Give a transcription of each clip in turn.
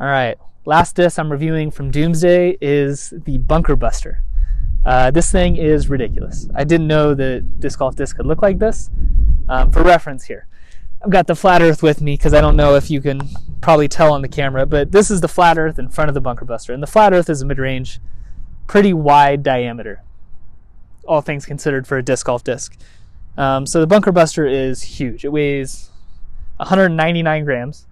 All right, last disc I'm reviewing from Doomsday is the Bunker Buster. This thing is ridiculous. I didn't know that disc golf disc could look like this. For reference here, I've got the flat earth with me because I don't know if you can probably tell on the camera, but this is the flat earth in front of the Bunker Buster. And the flat earth is a mid-range, pretty wide diameter, all things considered for a disc golf disc. So the Bunker Buster is huge. It weighs 199 grams,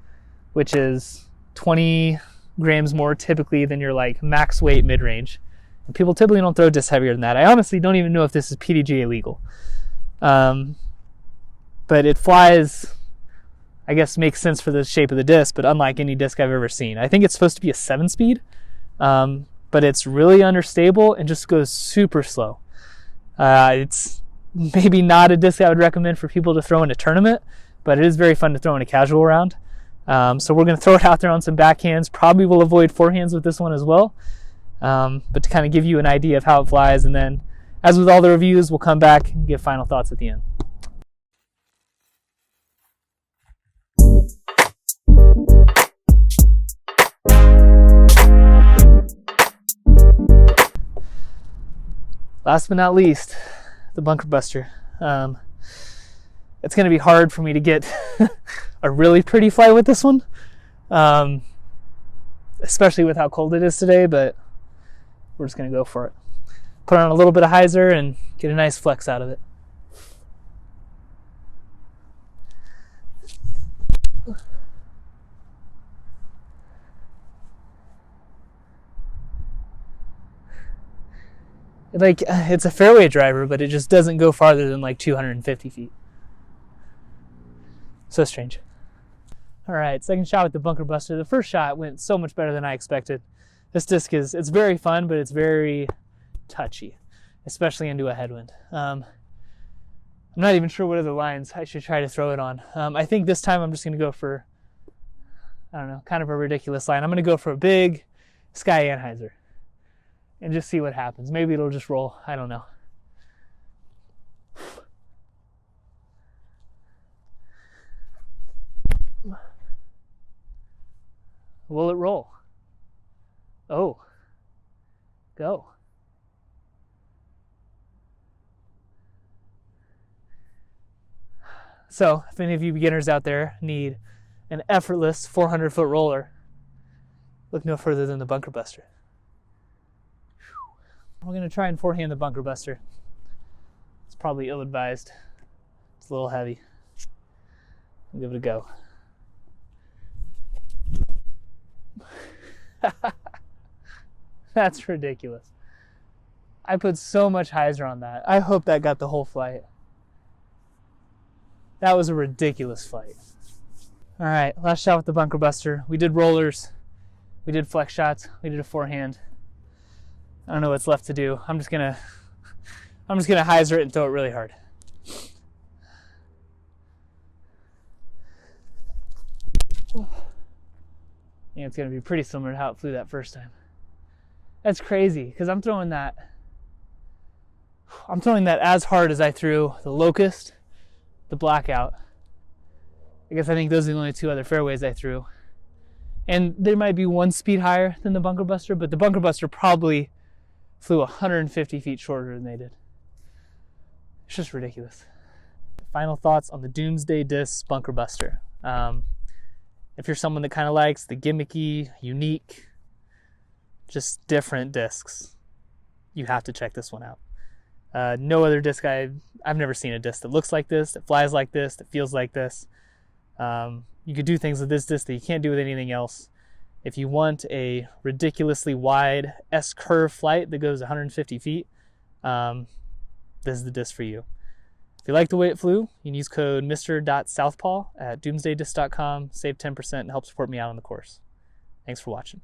which is 20 grams more typically than your like max weight mid-range. And people typically don't throw discs heavier than that. I honestly don't even know if this is PDGA legal. But it flies, I guess makes sense for the shape of the disc, but unlike any disc I've ever seen. I think it's supposed to be a 7-speed, but it's really understable and just goes super slow. It's maybe not a disc I would recommend for people to throw in a tournament, but it is very fun to throw in a casual round. So we're going to throw it out there on some backhands. Probably will avoid forehands with this one as well. But to kind of give you an idea of how it flies, and then as with all the reviews, we'll come back and give final thoughts at the end. Last but not least, the Bunker Buster. It's going to be hard for me to get a really pretty flight with this one, especially with how cold it is today, but we're just going to go for it. Put on a little bit of hyzer and get a nice flex out of it. Like, it's a fairway driver, but it just doesn't go farther than like 250 feet. So strange. All right, second shot with the Bunker Buster. The first shot went so much better than I expected. This disc it's very fun, but it's very touchy, especially into a headwind. I'm not even sure what other lines I should try to throw it on. I think this time I'm just going to go for, I don't know, kind of a ridiculous line. I'm going to go for a big Sky Anheuser and just see what happens. Maybe it'll just roll. I don't know. Will it roll? Oh, go. So if any of you beginners out there need an effortless 400-foot roller, look no further than the Bunker Buster. We're going to try and forehand the Bunker Buster. It's probably ill-advised. It's a little heavy. We'll give it a go. That's ridiculous. I put so much hyzer on that. I hope that got the whole flight. That was a ridiculous flight. All right, last shot with the Bunker Buster. We did rollers. We did flex shots. We did a forehand. I don't know what's left to do. I'm just gonna hyzer it and throw it really hard. Yeah, it's gonna be pretty similar to how it flew that first time. That's crazy because I'm throwing that as hard as I threw the Locust, the Blackout. I guess I think those are the only two other fairways I threw. And there might be one speed higher than the Bunker Buster, but the Bunker Buster probably flew 150 feet shorter than they did. It's just ridiculous. Final thoughts on the Doomsday Discs Bunker Buster. If you're someone that kind of likes the gimmicky, unique, just different discs, you have to check this one out. No other disc I've never seen a disc that looks like this, that flies like this, that feels like this. You could do things with this disc that you can't do with anything else. If you want a ridiculously wide S-curve flight that goes 150 feet, this is the disc for you. If you like the way it flew, you can use code mr.southpaw at doomsdaydiscs.com, save 10% and help support me out on the course. Thanks for watching.